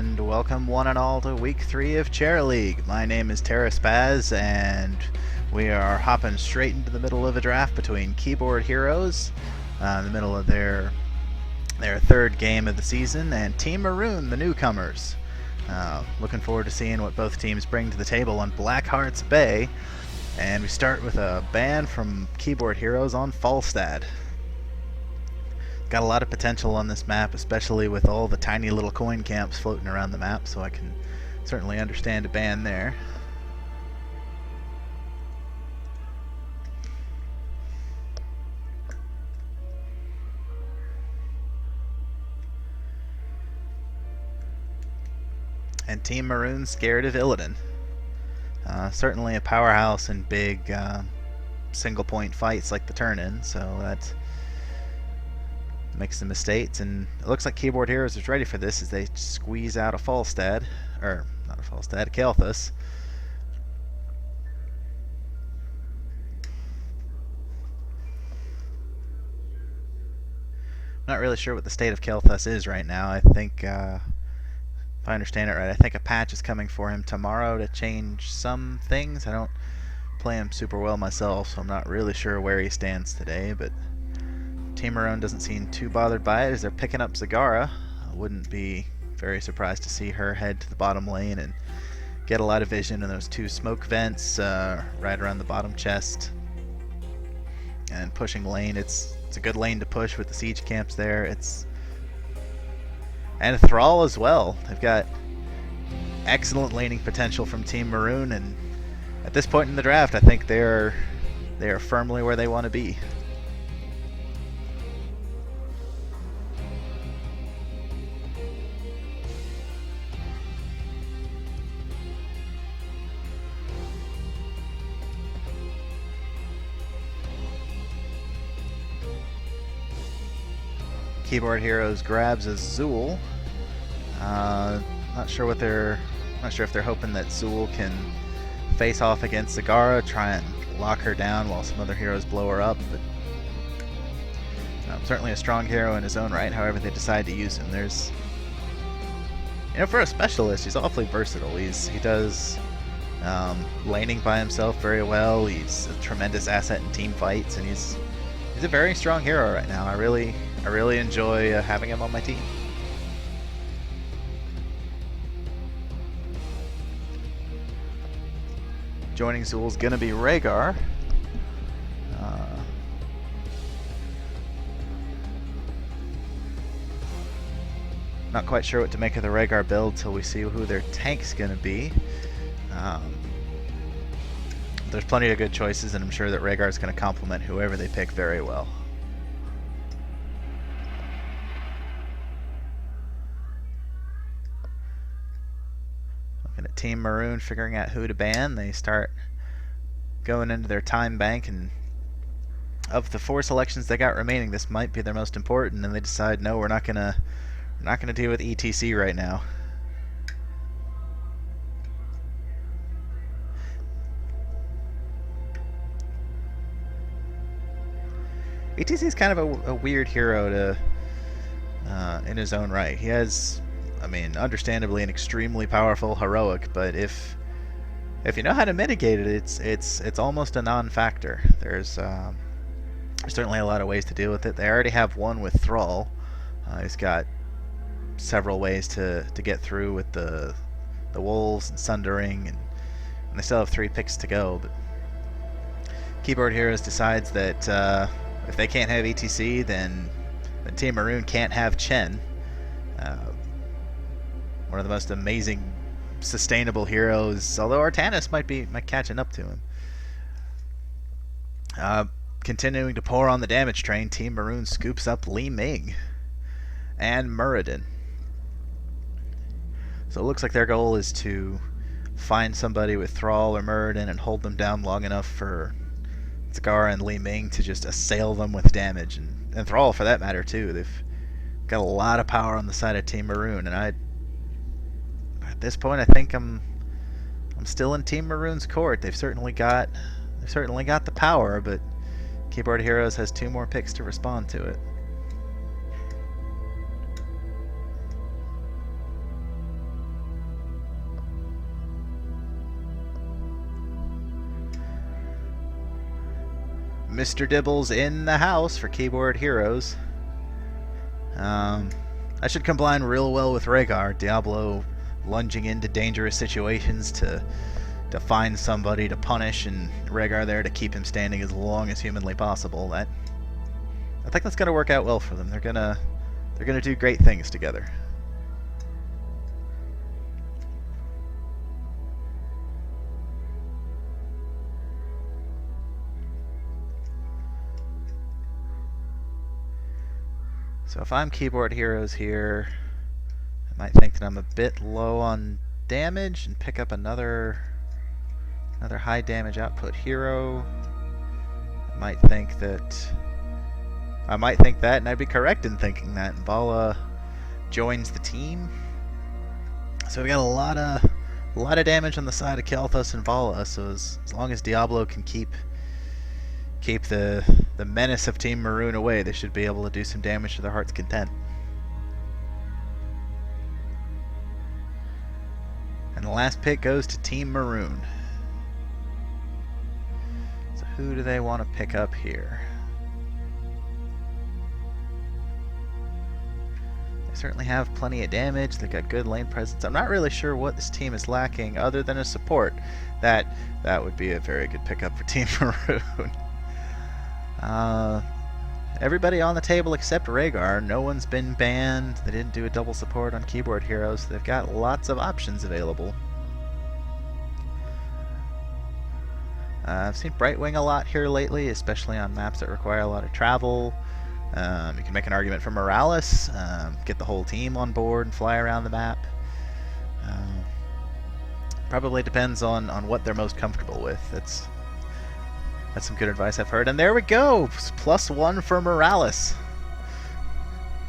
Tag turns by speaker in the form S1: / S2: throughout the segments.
S1: and welcome one and all to week 3 of Chair League. My name is Tara Spaz, and we are hopping straight into the middle of a draft between Keyboard Heroes, in the middle of their third game of the season, and Team Maroon, the newcomers. Looking forward to seeing what both teams bring to the table on Blackheart's Bay, and we start with a ban from Keyboard Heroes on Falstad. Got a lot of potential on this map, especially with all the tiny little coin camps floating around the map, so I can certainly understand a ban there. And Team Maroon scared of Illidan. Certainly a powerhouse in big single point fights like the turn-in, so that makes some mistakes, and it looks like Keyboard Heroes is ready for this as they squeeze out a Falstad, or not a Falstad, a Kael'thas. Not really sure what the state of Kael'thas is right now. I think, if I understand it right, I think a patch is coming for him tomorrow to change some things. I don't play him super well myself, so I'm not really sure where he stands today, but Team Maroon doesn't seem too bothered by it as they're picking up Zagara. I wouldn't be very surprised to see her head to the bottom lane and get a lot of vision in those two smoke vents right around the bottom chest. And pushing lane, it's a good lane to push with the siege camps there. And Thrall as well. They've got excellent laning potential from Team Maroon, and at this point in the draft, I think they are firmly where they want to be. Keyboard Heroes grabs Azul. Not sure if they're hoping that Azul can face off against Zagara, try and lock her down while some other heroes blow her up. But certainly a strong hero in his own right. However, they decide to use him. There's, for a specialist, he's awfully versatile. He does laning by himself very well. He's a tremendous asset in team fights, and he's a very strong hero right now. I really enjoy having him on my team. Joining Zul's gonna be Rhaegar. Not quite sure what to make of the Rhaegar build till we see who their tank's gonna be. There's plenty of good choices, and I'm sure that Rhaegar's gonna complement whoever they pick very well. Looking at Team Maroon figuring out who to ban. They start going into their time bank, and of the 4 selections they got remaining, this might be their most important, and they decide, no, we're not gonna deal with ETC right now. ETC is kind of a weird hero to in his own right. He has, understandably an extremely powerful heroic, but if you know how to mitigate it, it's almost a non-factor. There's certainly a lot of ways to deal with it. They already have one with Thrall. He's got several ways to get through with the wolves and sundering, and they still have 3 picks to go. But Keyboard Heroes decides that if they can't have ETC, then Team Maroon can't have Chen. One of the most amazing sustainable heroes, although Artanis might catching up to him. Continuing to pour on the damage train, Team Maroon scoops up Li Ming and Muradin. So it looks like their goal is to find somebody with Thrall or Muradin and hold them down long enough for Zagara and Li Ming to just assail them with damage, and Thrall for that matter too. They've got a lot of power on the side of Team Maroon, and at this point I think I'm still in Team Maroon's court. They've certainly got the power, but Keyboard Heroes has 2 more picks to respond to it. Mr. Dibbles in the house for Keyboard Heroes. I should combine real well with Rhaegar. Diablo lunging into dangerous situations to find somebody to punish, and Rhaegar there to keep him standing as long as humanly possible. I think that's gonna work out well for them. They're gonna do great things together. So if I'm Keyboard Heroes here, I might think that I'm a bit low on damage and pick up another high damage output hero. I might think that, and I'd be correct in thinking that. Vala joins the team. So we got a lot of damage on the side of Kel'Thas and Vala. So as long as Diablo can keep the menace of Team Maroon away, they should be able to do some damage to their heart's content. And the last pick goes to Team Maroon. So who do they want to pick up here? They certainly have plenty of damage. They've got good lane presence. I'm not really sure what this team is lacking other than a support. That would be a very good pickup for Team Maroon. Everybody on the table except Rhaegar. No one's been banned. They didn't do a double support on Keyboard Heroes. They've got lots of options available. I've seen Brightwing a lot here lately, especially on maps that require a lot of travel. You can make an argument for Morales, get the whole team on board and fly around the map. Probably depends on what they're most comfortable with. That's some good advice I've heard. And there we go! +1 for Morales.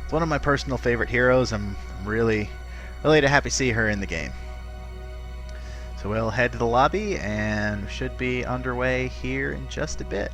S1: It's one of my personal favorite heroes. I'm really happy to see her in the game. So we'll head to the lobby and should be underway here in just a bit.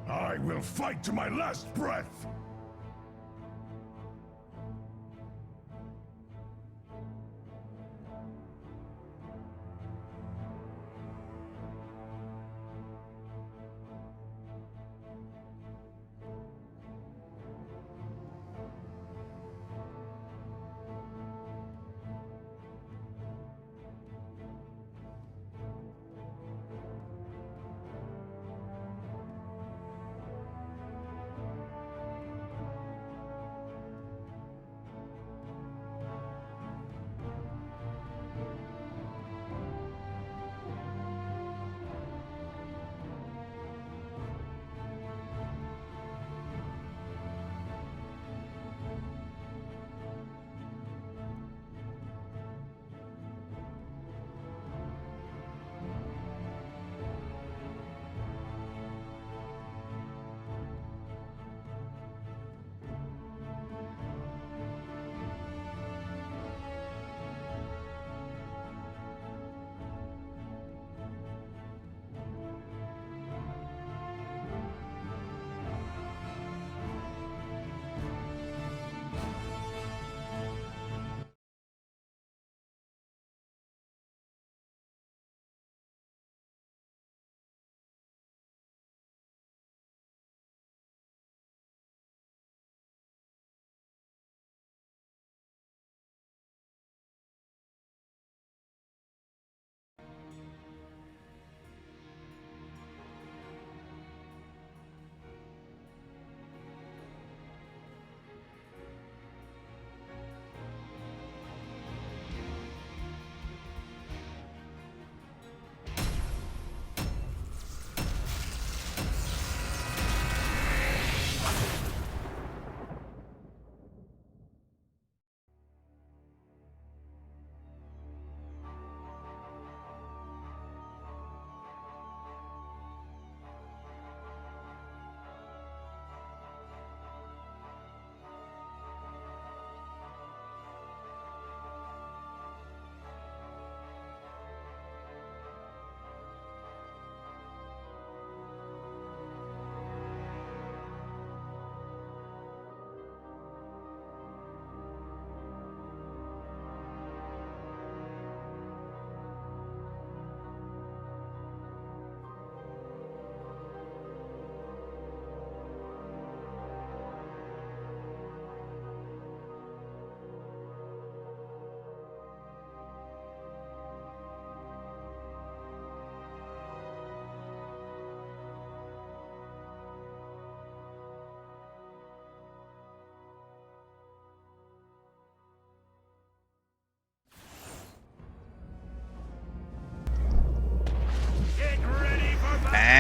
S2: I will fight to my last breath!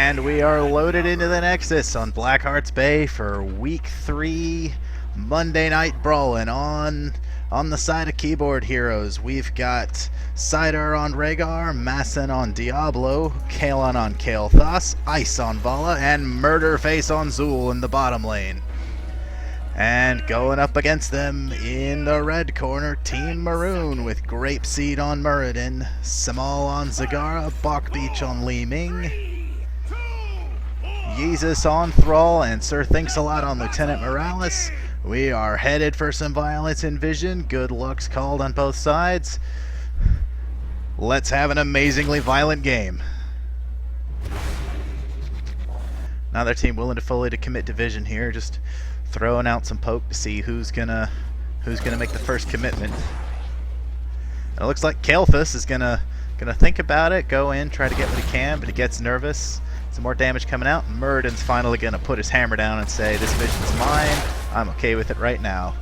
S1: And we are loaded into the Nexus on Blackheart's Bay for Week 3 Monday Night Brawlin'. On the side of Keyboard Heroes, we've got Cider on Rhaegar, Masson on Diablo, Kalon on Kael'thas, Ice on Vala, and Murderface on Zool in the bottom lane. And going up against them in the red corner, Team Maroon with Grapeseed on Muradin, Samal on Zagara, Bachbeach on Li Ming, Jesus on Thrall, and Sir Thinks-A-Lot on Lieutenant Morales. We are headed for some violence in Vision. Good luck's called on both sides. Let's have an amazingly violent game. Another team willing to fully commit to Vision here, just throwing out some poke to see who's gonna make the first commitment. And it looks like Kael'thas is gonna think about it, go in, try to get what he can, but he gets nervous. Some more damage coming out. Muradin's finally gonna put his hammer down and say, "This Vision's mine. I'm okay with it right now."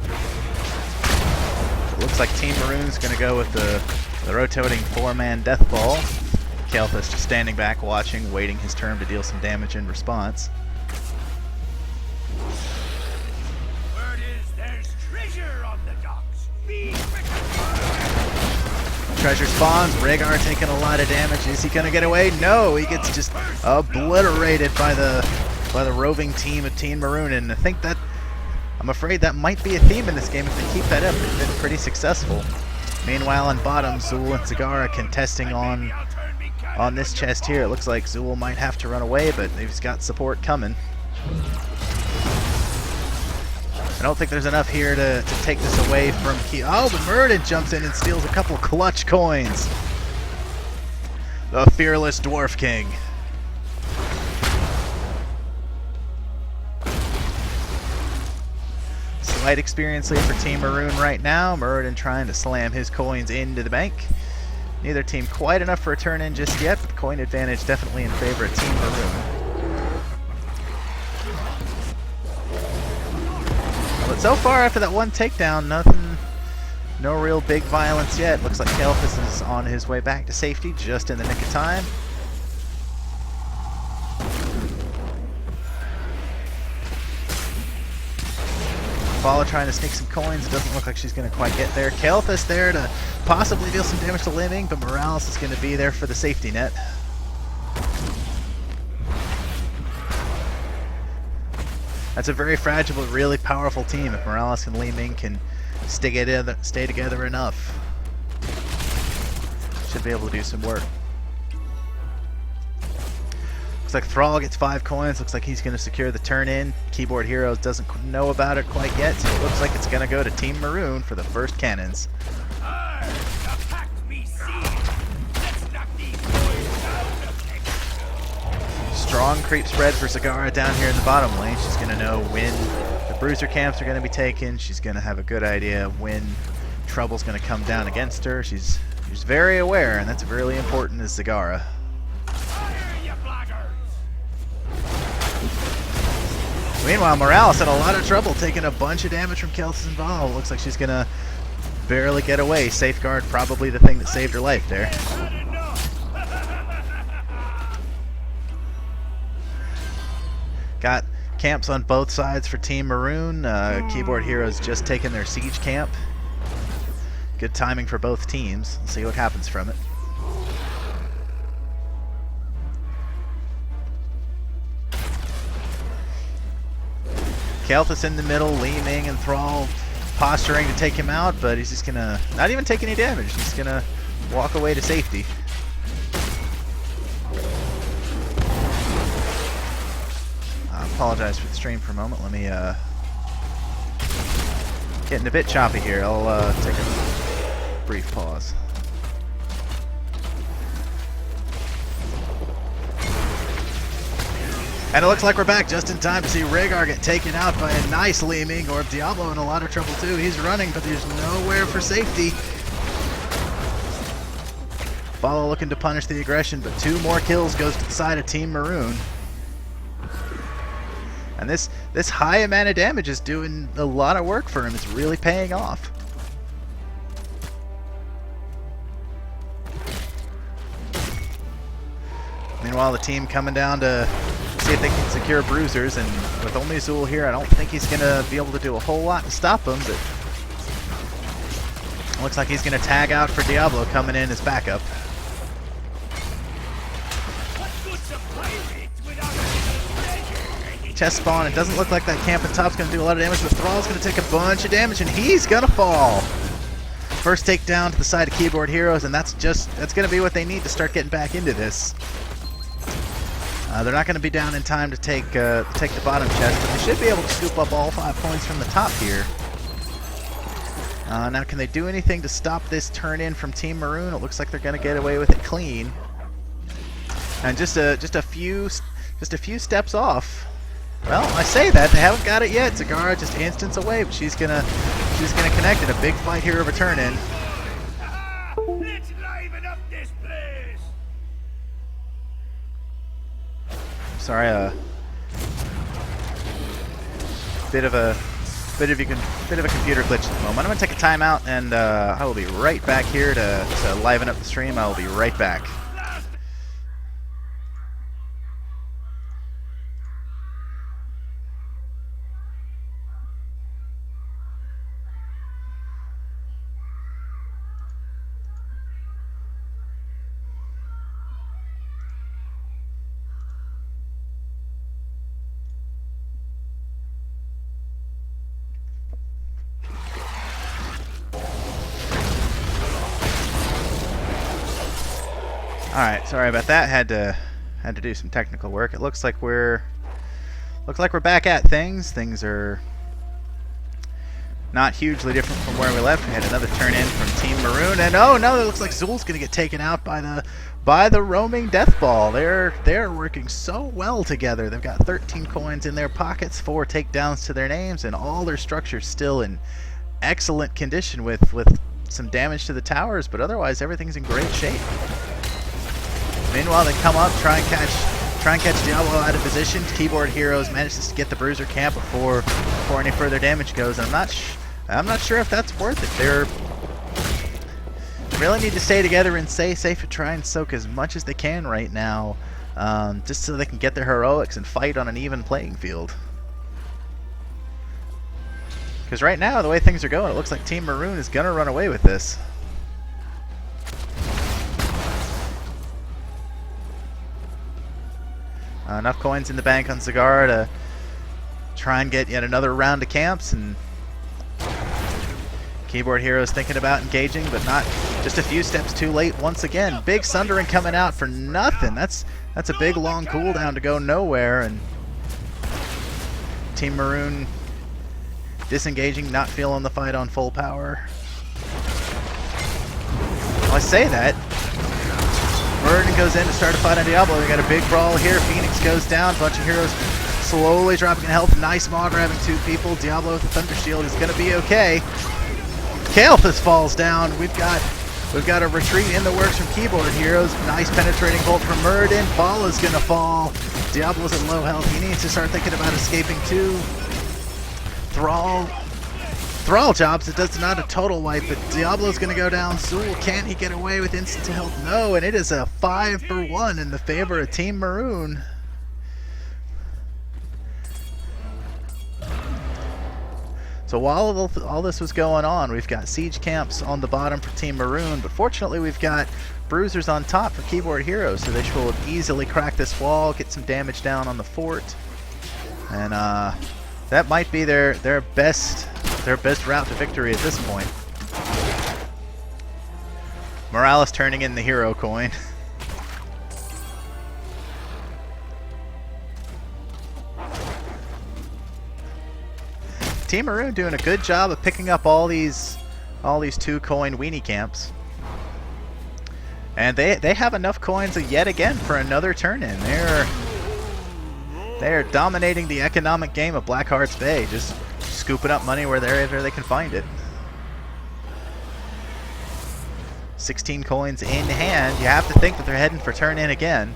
S1: It looks like Team Maroon's gonna go with the rotating 4-man death ball. Kael'thas just standing back, watching, waiting his turn to deal some damage in response.
S3: Word is there's treasure on the docks. Be quick.
S1: Treasure spawns. Rhaegar taking a lot of damage. Is he gonna get away? No, he gets just obliterated by the roving team of Team Maroon, and I'm afraid that might be a theme in this game. If they keep that up, they've been pretty successful. Meanwhile, on bottom, Zool and Zagara contesting on this chest here. It looks like Zool might have to run away, but he's got support coming. I don't think there's enough here to take this away from Key. Oh, but Muradin jumps in and steals a couple clutch coins. The fearless Dwarf King. Slight experience lead for Team Maroon right now. Muradin trying to slam his coins into the bank. Neither team quite enough for a turn in just yet, but the coin advantage definitely in favor of Team Maroon. But so far, after that one takedown, no real big violence yet. Looks like Kael'thas is on his way back to safety just in the nick of time. Vala trying to sneak some coins. It doesn't look like she's going to quite get there. Kael'thas there to possibly deal some damage to Li Ming, but Morales is going to be there for the safety net. That's a very fragile but really powerful team. If Morales and Li Ming can stay together enough, should be able to do some work. Looks like Thrall gets 5 coins. Looks like he's going to secure the turn in. Keyboard Heroes doesn't know about it quite yet, so it looks like it's going to go to Team Maroon for the first cannons. Strong creep spread for Zagara down here in the bottom lane. She's going to know when the bruiser camps are going to be taken. She's going to have a good idea when trouble's going to come down against her. She's very aware, and that's really important as Zagara. Meanwhile, Morales had a lot of trouble taking a bunch of damage from Kael'thas and Vala. Looks like she's going to barely get away. Safeguard probably the thing that saved her life there. Got camps on both sides for Team Maroon. Keyboard Heroes just taking their siege camp. Good timing for both teams. Let's see what happens from it. Kael'thas in the middle, Li Ming and Thrall posturing to take him out, but he's just gonna not even take any damage. He's gonna walk away to safety. I apologize for the stream for a moment. Let me getting a bit choppy here. I'll take a brief pause. And it looks like we're back just in time to see Rhaegar get taken out by a nice Li Ming, or Diablo in a lot of trouble too. He's running, but there's nowhere for safety. Vala looking to punish the aggression, but 2 more kills goes to the side of Team Maroon. And this high amount of damage is doing a lot of work for him. It's really paying off. Meanwhile, the team coming down to see if they can secure bruisers, and with only Zool here, I don't think he's going to be able to do a whole lot to stop him, but looks like he's going to tag out for Diablo coming in as backup. Chest spawn, it doesn't look like that camp on top's going to do a lot of damage, but Thrall's going to take a bunch of damage, and he's going to fall. First takedown to the side of Keyboard Heroes, and that's going to be what they need to start getting back into this. They're not going to be down in time to take the bottom chest, but they should be able to scoop up all 5 points from the top here. Now, can they do anything to stop this turn-in from Team Maroon? It looks like they're going to get away with it clean. And just a few steps off. Well, I say that, they haven't got it yet. Zagara just instants away, but she's gonna connect in a big fight here of a turn-in.
S3: Let's liven up this place.
S1: Sorry, bit of a computer glitch at the moment. I'm gonna take a timeout, and I will be right back here to liven up the stream. I will be right back. Alright, sorry about that. Had to do some technical work. It looks like we're back at things. Things are not hugely different from where we left. We had another turn in from Team Maroon, and oh no, it looks like Zool's gonna get taken out by the roaming death ball. They're working so well together. They've got 13 coins in their pockets, 4 takedowns to their names, and all their structures still in excellent condition with some damage to the towers, but otherwise everything's in great shape. Meanwhile, they come up, try and catch Diablo out of position. Keyboard Heroes manages to get the Bruiser camp before any further damage goes. I'm not sure if that's worth it. They really need to stay together and stay safe and try and soak as much as they can right now, just so they can get their heroics and fight on an even playing field. Because right now, the way things are going, it looks like Team Maroon is gonna run away with this. Enough coins in the bank on Zagara to try and get yet another round of camps, and Keyboard Heroes thinking about engaging, but not just a few steps too late once again. Big Sundering coming out for nothing. That's a big long cooldown to go nowhere, and Team Maroon disengaging, not feeling the fight on full power. Well, I say that. Maroon goes in to start a fight on Diablo. We got a big brawl here. Phoenix goes down. Bunch of heroes slowly dropping in health. Nice maw grabbing 2 people. Diablo with the Thunder Shield is going to be okay. Kael'thas falls down. We've got a retreat in the works from Keyboard Heroes. Nice penetrating bolt from Muradin. Bala's going to fall. Diablo's at low health. He needs to start thinking about escaping too. Thrall jobs, it does not a total wipe, but Diablo's going to go down. Zool, can he get away with instant health? No, and it is a 5-for-1 in the favor of Team Maroon. So while all this was going on, we've got siege camps on the bottom for Team Maroon, but fortunately we've got bruisers on top for Keyboard Heroes, so they should easily crack this wall, get some damage down on the fort, and that might be their best route to victory at this point. Morales turning in the hero coin. Team Maroon doing a good job of picking up all these 2-coin weenie camps. And they have enough coins yet again for another turn-in. They're dominating the economic game of Blackheart's Bay, just scooping up money wherever they can find it. 16 coins in hand. You have to think that they're heading for turn-in again.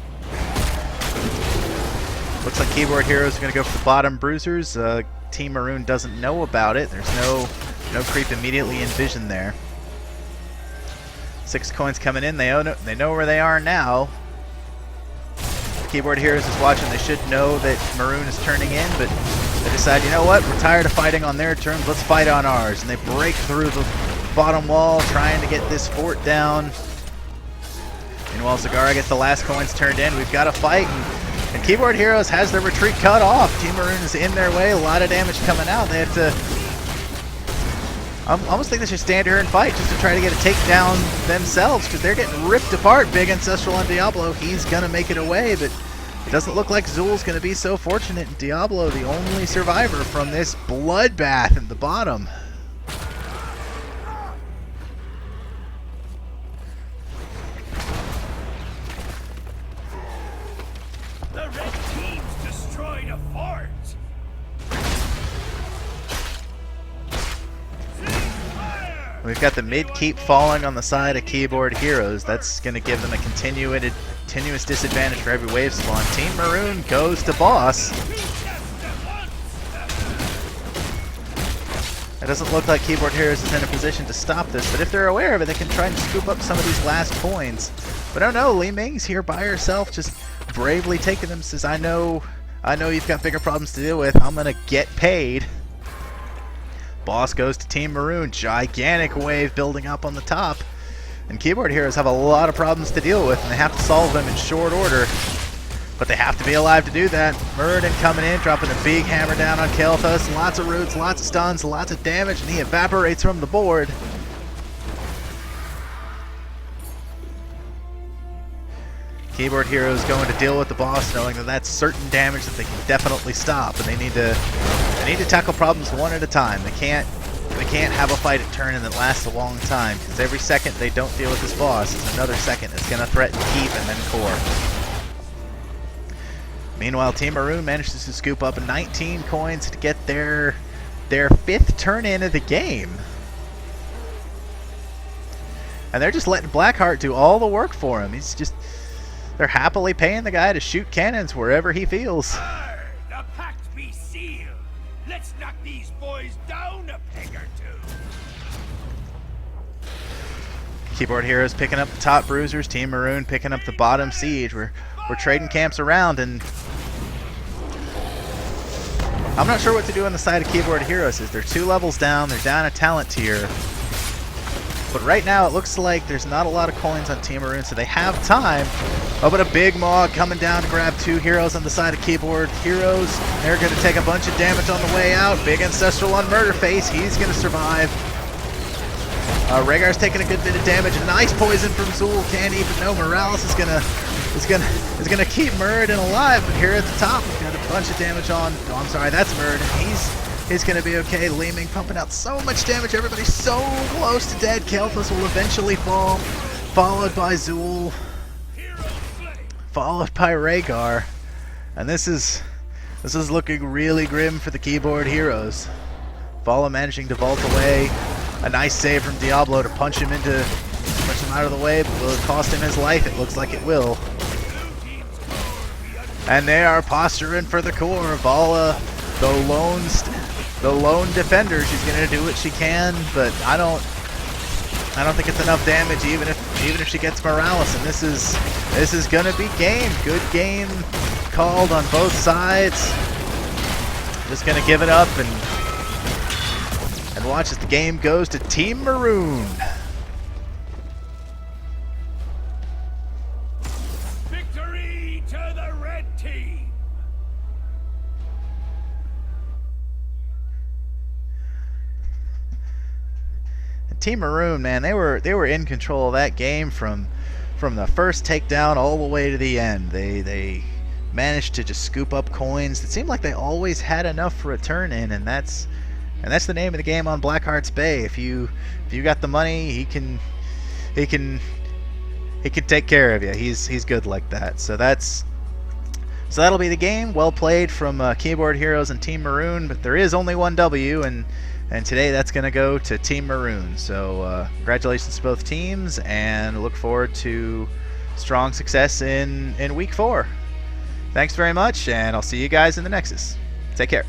S1: Looks like Keyboard Heroes are going to go for the bottom bruisers. Team Maroon doesn't know about it. There's no creep immediately in vision there. 6 coins coming in. They know where they are now. Keyboard Heroes is watching. They should know that Maroon is turning in, but they decide, you know what, we're tired of fighting on their terms, let's fight on ours. And they break through the bottom wall, trying to get this fort down. Meanwhile, Zagara gets the last coins turned in. We've got a fight, and Keyboard Heroes has their retreat cut off. Team Maroon is in their way, a lot of damage coming out. They have to... I almost think they should stand here and fight just to try to get a takedown themselves, because they're getting ripped apart. Big Ancestral on Diablo, he's going to make it away, but it doesn't look like Zul's going to be so fortunate. Diablo, the only survivor from this bloodbath at the bottom.
S3: The red team's destroyed a fort.
S1: We've got the mid keep falling on the side of Keyboard Heroes. That's going to give them a continuous disadvantage for every wave spawn. Team Maroon goes to boss. It doesn't look like Keyboard Heroes is in a position to stop this, but if they're aware of it, they can try and scoop up some of these last coins. But oh no, Li Ming's here by herself, just bravely taking them, says, I know you've got bigger problems to deal with, I'm going to get paid. Boss goes to Team Maroon, gigantic wave building up on the top. And Keyboard Heroes have a lot of problems to deal with, and they have to solve them in short order. But they have to be alive to do that. Muradin coming in, dropping a big hammer down on Kel'Thas. Lots of roots, lots of stuns, lots of damage, and he evaporates from the board. Keyboard Heroes going to deal with the boss, knowing that that's certain damage that they can definitely stop, and they need to tackle problems one at a time. They can't have a fight at turn and that lasts a long time, because every second they don't deal with this boss is another second that's going to threaten keep and then core. Meanwhile, Team Maroon manages to scoop up 19 coins to get their 5th turn in of the game. And they're just letting Blackheart do all the work for him. They're happily paying the guy to shoot cannons wherever he feels.
S3: The pact be sealed. Let's knock these boys down a peg or two.
S1: Keyboard Heroes picking up the top bruisers, Team Maroon picking up the bottom siege. We're trading camps around, and I'm not sure what to do on the side of Keyboard Heroes. They're 2 levels down, they're down a talent tier. But right now it looks like there's not a lot of coins on Team Maroon, so they have time. Oh, but a big Maw coming down to grab 2 heroes on the side of Keyboard Heroes. They're going to take a bunch of damage on the way out. Big Ancestral on Murderface, he's going to survive. Rhaegar's taking a good bit of damage. A nice poison from Zul. Can't even know. Morales is gonna keep Muradin alive. But here at the top, we've got a bunch of damage on. Oh, I'm sorry, that's Muradin. He's gonna be okay. Li Ming pumping out so much damage. Everybody's so close to dead. Kel'Thas will eventually fall, followed by Zul, followed by Rhaegar, and this is looking really grim for the Keyboard Heroes. Vala managing to vault away. A nice save from Diablo to punch him out of the way, but will it cost him his life? It looks like it will. And they are posturing for the core. Vala, the lone defender, she's gonna do what she can, but I don't think it's enough damage, even if she gets Morales. And this is gonna be game. Good game called on both sides. Just gonna give it up and watch as the game goes to Team Maroon.
S3: Victory to the red team.
S1: Team Maroon, man, they were in control of that game from the first takedown all the way to the end. They managed to just scoop up coins. It seemed like they always had enough for a turn in, and that's the name of the game on Blackheart's Bay. If you got the money, he can take care of you. He's good like that. So that'll be the game. Well played from Keyboard Heroes and Team Maroon, but there is only one W, and today that's going to go to Team Maroon. So congratulations to both teams, and look forward to strong success in week 4. Thanks very much, and I'll see you guys in the Nexus. Take care.